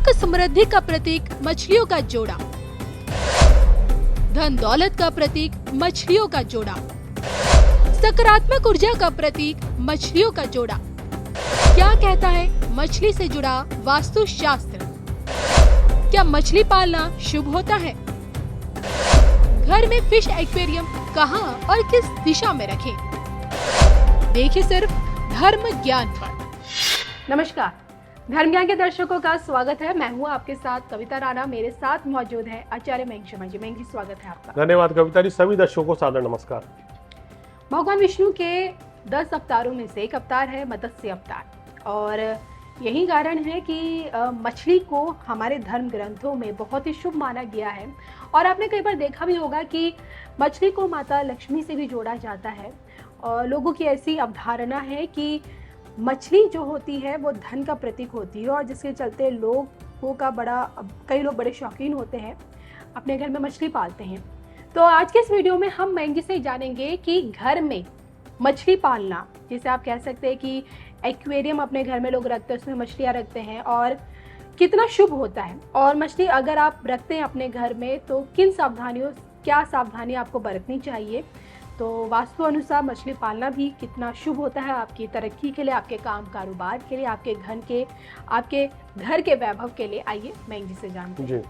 सुख समृद्धि का प्रतीक मछलियों का जोड़ा, धन दौलत का प्रतीक मछलियों का जोड़ा, सकारात्मक ऊर्जा का प्रतीक मछलियों का जोड़ा। क्या कहता है मछली से जुड़ा वास्तुशास्त्र? क्या मछली पालना शुभ होता है? घर में फिश एक्वेरियम कहाँ और किस दिशा में रखें? देखिए सिर्फ धर्म ज्ञान पर। नमस्कार, धर्म ज्ञान के दर्शकों का स्वागत है। मैं हूँ आपके साथ कविता राणा। मेरे साथ मौजूद है आचार्य मयंक शर्मा जी। मयंक जी, स्वागत है आपका। धन्यवाद कविता जी। सभी दर्शकों को सादर नमस्कार। भगवान विष्णु के 10 अवतारों में से एक अवतार है मत्स्य अवतार, और यही कारण है कि मछली को हमारे धर्म ग्रंथों में बहुत ही शुभ माना गया है। और आपने कई बार देखा भी होगा कि मछली को माता लक्ष्मी से भी जोड़ा जाता है, और लोगों की ऐसी अवधारणा है कि मछली जो होती है वो धन का प्रतीक होती है, और जिसके चलते कई लोग बड़े शौकीन होते हैं, अपने घर में मछली पालते हैं। तो आज के इस वीडियो में हम मयंक जी से जानेंगे कि घर में मछली पालना, जिसे आप कह सकते हैं कि एक्वेरियम अपने घर में लोग रखते हैं, उसमें मछलियाँ रखते हैं, और कितना शुभ होता है। और मछली अगर आप रखते हैं अपने घर में तो क्या सावधानियाँ आपको बरतनी चाहिए। तो वास्तु अनुसार मछली पालना भी कितना शुभ होता है आपकी तरक्की के लिए, आपके काम कारोबार के लिए, आपके घर के वैभव के लिए। आइए मयंक जी से जानते हैं।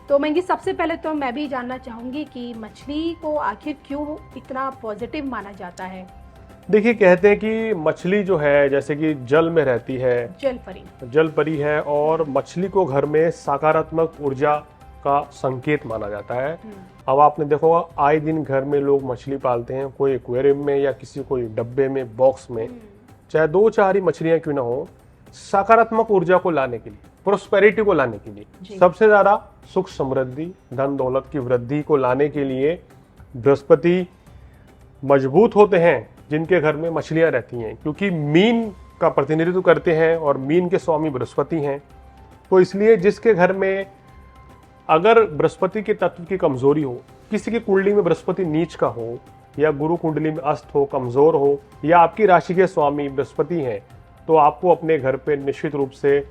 तो मयंक जी, सबसे पहले तो मैं भी जानना चाहूंगी कि मछली को आखिर क्यों इतना पॉजिटिव माना जाता है? देखिए, कहते हैं कि मछली जो है जैसे कि जल में रहती है, जल परी है, और मछली को घर में सकारात्मक ऊर्जा का संकेत माना जाता है। अब आपने देखो, आए दिन घर में लोग मछली पालते हैं, कोई एक्वेरियम में या कोई डब्बे में, बॉक्स में, चाहे 2-4 ही मछलियां क्यों ना हो, सकारात्मक ऊर्जा को लाने के लिए, प्रोस्पेरिटी को लाने के लिए, सबसे ज्यादा सुख समृद्धि, धन दौलत की वृद्धि को लाने के लिए बृहस्पति मजबूत होते हैं जिनके घर में मछलियां रहती हैं, क्योंकि मीन का प्रतिनिधित्व करते हैं और मीन के स्वामी बृहस्पति हैं। तो इसलिए जिसके घर में अगर बृहस्पति के तत्व की कमजोरी हो, किसी की कुंडली में बृहस्पति नीच का हो, या गुरु कुंडली में अस्त हो, कमजोर हो, या आपकी राशि के स्वामी बृहस्पति हैं, तो आपको अपने घर पे निश्चित रूप से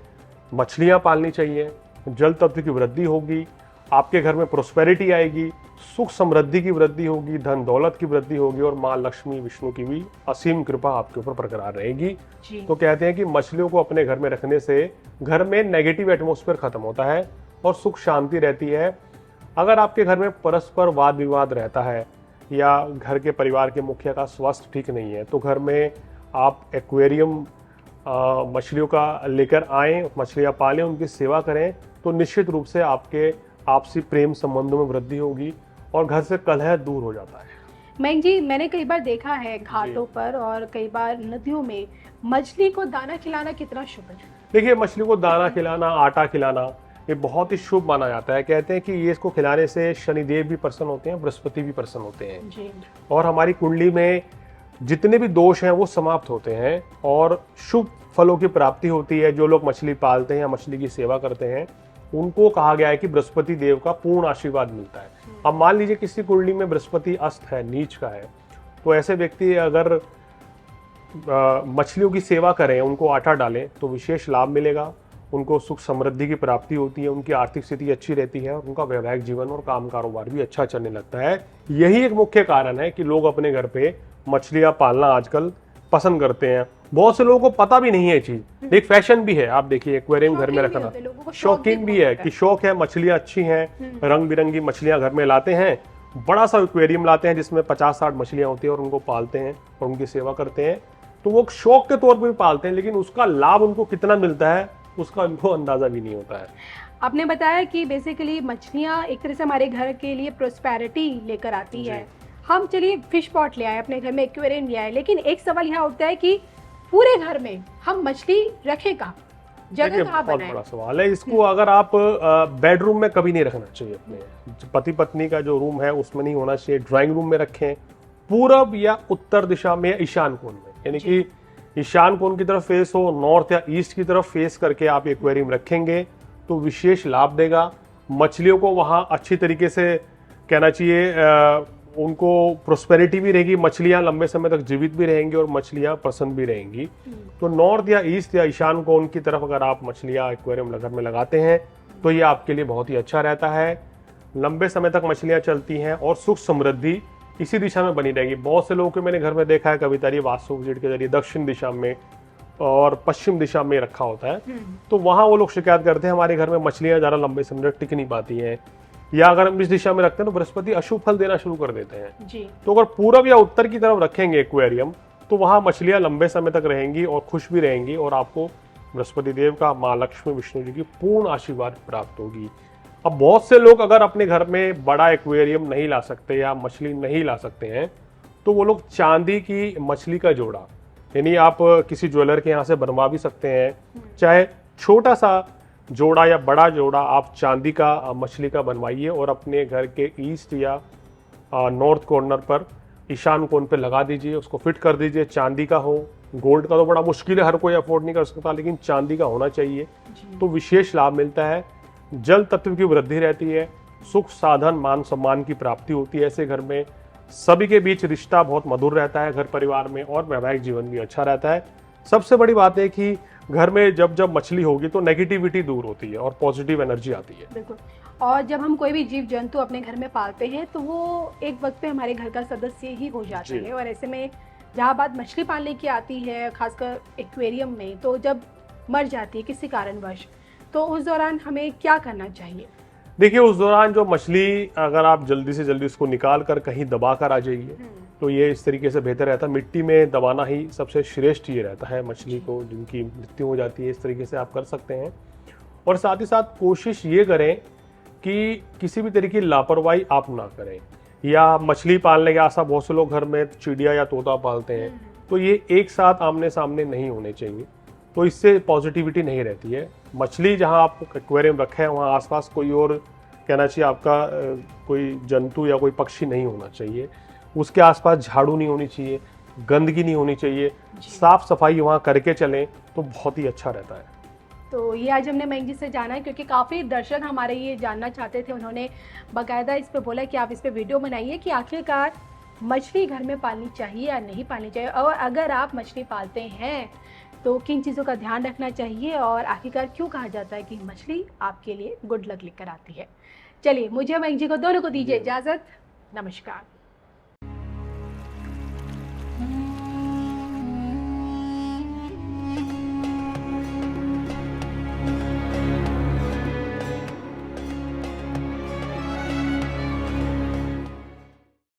मछलियां पालनी चाहिए। जल तत्व की वृद्धि होगी, आपके घर में प्रोस्पेरिटी आएगी, सुख समृद्धि की वृद्धि होगी, धन दौलत की वृद्धि होगी, और माँ लक्ष्मी विष्णु की भी असीम कृपा आपके ऊपर बरकरार रहेगी। तो कहते हैं कि मछलियों को अपने घर में रखने से घर में नेगेटिव एटमॉस्फेयर खत्म होता है और सुख शांति रहती है। अगर आपके घर में परस्पर वाद विवाद रहता है, या घर के परिवार के मुखिया का स्वास्थ्य ठीक नहीं है, तो घर में आप एक्वेरियम मछलियों का लेकर आएं, मछलियां पालें, उनकी सेवा करें, तो निश्चित रूप से आपके आपसी प्रेम संबंधों में वृद्धि होगी और घर से कलह दूर हो जाता है। मयंक जी, मैंने कई बार देखा है घाटों पर और कई बार नदियों में मछली को दाना खिलाना कितना शुभ है? देखिए, मछली को दाना खिलाना, आटा खिलाना, ये बहुत ही शुभ माना जाता है। कहते हैं कि ये इसको खिलाने से शनिदेव भी प्रसन्न होते हैं, बृहस्पति भी प्रसन्न होते हैं जी। और हमारी कुंडली में जितने भी दोष हैं वो समाप्त होते हैं और शुभ फलों की प्राप्ति होती है। जो लोग मछली पालते हैं या मछली की सेवा करते हैं, उनको कहा गया है कि बृहस्पति देव का पूर्ण आशीर्वाद मिलता है। अब मान लीजिए किसी कुंडली में बृहस्पति अस्त है, नीच का है, तो ऐसे व्यक्ति अगर मछलियों की सेवा करें, उनको आटा डालें, तो विशेष लाभ मिलेगा। उनको सुख समृद्धि की प्राप्ति होती है, उनकी आर्थिक स्थिति अच्छी रहती है, और उनका वैवाहिक जीवन और काम कारोबार भी अच्छा चलने लगता है। यही एक मुख्य कारण है कि लोग अपने घर पे मछलियां पालना आजकल पसंद करते हैं। बहुत से लोगों को पता भी नहीं है ये चीज, एक फैशन भी है। आप देखिए, एक्वेरियम घर में रखना शौकीन भी है कि शौक है, मछलियां अच्छी हैं, रंग बिरंगी मछलियां घर में लाते हैं, बड़ा सा एक्वेरियम लाते हैं जिसमें 50-60 मछलियां होती है, और उनको पालते हैं और उनकी सेवा करते हैं। तो वो शौक के तौर पर भी पालते हैं, लेकिन उसका लाभ उनको कितना मिलता है उसका उनको अंदाजा भी नहीं होता है। आपने बताया कि बेसिकली मछलियाँ एक तरह से हमारे घर के लिए प्रोस्पेरिटी लेकर आती है। हम चलिए फिश पॉट ले आए, अपने घर में एक्वेरियम ले आए, लेकिन एक सवाल यहाँ उठता है कि पूरे घर में हम मछली रखें कहाँ, जगह कहाँ बनाएं? बहुत बड़ा सवाल है। इसको अगर आप बेडरूम में कभी नहीं रखना चाहिए। अपने पति पत्नी का जो रूम है उसमें नहीं होना चाहिए। ड्राइंग रूम में रखें, पूरब या उत्तर दिशा में, ईशान कोण में, यानी कि ईशान कोण की तरफ फेस हो, नॉर्थ या ईस्ट की तरफ फेस करके आप एक्वेरियम रखेंगे तो विशेष लाभ देगा। मछलियों को वहाँ अच्छी तरीके से, कहना चाहिए, उनको प्रोस्पेरिटी भी रहेगी, मछलियां लंबे समय तक जीवित भी रहेंगी और मछलियां प्रसन्न भी रहेंगी। तो नॉर्थ या ईस्ट या ईशान कोण की तरफ अगर आप मछलियां एक्वेरियम घर में लगाते हैं तो ये आपके लिए बहुत ही अच्छा रहता है। लंबे समय तक मछलियां चलती हैं और सुख समृद्धि इसी दिशा में बनी रहेगी। बहुत से लोगों को मैंने घर में देखा है, कवितारी वास्तु विजिट के जरिए दक्षिण दिशा में और पश्चिम दिशा में रखा होता है, तो वहां वो लोग शिकायत करते हैं हमारे घर में मछलियां ज्यादा लंबे समय तक टिक नहीं पाती हैं, या अगर हम इस दिशा में रखते हैं तो बृहस्पति अशुभ फल देना शुरू कर देते हैं जी। तो अगर पूरब या उत्तर की तरफ रखेंगे एक्वेरियम तो वहां मछलियां लंबे समय तक रहेंगी और खुश भी रहेंगी और आपको बृहस्पति देव का, माँ लक्ष्मी, विष्णु जी की पूर्ण आशीर्वाद प्राप्त होगी। अब बहुत से लोग अगर अपने घर में बड़ा एक्वेरियम नहीं ला सकते या मछली नहीं ला सकते हैं तो वो लोग चांदी की मछली का जोड़ा, यानी आप किसी ज्वेलर के यहाँ से बनवा भी सकते हैं, चाहे छोटा सा जोड़ा या बड़ा जोड़ा आप चांदी का मछली का बनवाइए और अपने घर के ईस्ट या नॉर्थ कॉर्नर पर, ईशान कोण पे लगा दीजिए, उसको फिट कर दीजिए। चांदी का हो, गोल्ड का तो बड़ा मुश्किल है, हर कोई अफोर्ड नहीं कर सकता, लेकिन चांदी का होना चाहिए तो विशेष लाभ मिलता है। जल तत्व की वृद्धि रहती है, सुख साधन मान सम्मान की प्राप्ति होती है ऐसे घर में। सभी के बीच रिश्ता बहुत मधुर रहता है घर परिवार में और वैवाहिक जीवन भी अच्छा रहता है। सबसे बड़ी बात है कि घर में जब जब मछली होगी तो नेगेटिविटी दूर होती है और पॉजिटिव एनर्जी आती है। बिल्कुल। और जब हम कोई भी जीव जंतु अपने घर में पालते हैं तो वो एक वक्त पे हमारे घर का सदस्य ही हो जाते हैं, और ऐसे में जहाँ बात मछली पालने की आती है, खासकर एक्वेरियम में, तो जब मर जाती है किसी कारणवश तो उस दौरान हमें क्या करना चाहिए? देखिए, उस दौरान जो मछली अगर आप जल्दी से जल्दी उसको निकाल कर कहीं दबा कर आ जाइए तो ये इस तरीके से बेहतर रहता है। मिट्टी में दबाना ही सबसे श्रेष्ठ ये रहता है मछली को, जिनकी मृत्यु हो जाती है, इस तरीके से आप कर सकते हैं। और साथ ही साथ कोशिश ये करें कि किसी भी तरीके की लापरवाही आप ना करें। या मछली पालने के आशा बहुत से लोग घर में चिड़िया या तोता पालते हैं, तो ये एक साथ आमने सामने नहीं होने चाहिए, तो इससे पॉजिटिविटी नहीं रहती है। मछली जहां आप एक्वेरियम रखे हैं वहां आसपास कोई और, कहना चाहिए आपका कोई जंतु या कोई पक्षी नहीं होना चाहिए, उसके आसपास झाड़ू नहीं होनी चाहिए, गंदगी नहीं होनी चाहिए, साफ सफाई वहां करके चलें तो बहुत ही अच्छा रहता है। तो ये आज हमने मयंक जी से जाना है, क्योंकि काफ़ी दर्शक हमारे ये जानना चाहते थे, उन्होंने बाकायदा इस पे बोला कि आप इस पे वीडियो बनाइए कि आखिरकार मछली घर में पालनी चाहिए या नहीं पालनी चाहिए, और अगर आप मछली पालते हैं तो किन चीज़ों का ध्यान रखना चाहिए, और आखिरकार क्यों कहा जाता है कि मछली आपके लिए गुड लक लेकर आती है। चलिए, मुझे मयंक जी को दोनों को दीजिए इजाज़त। नमस्कार।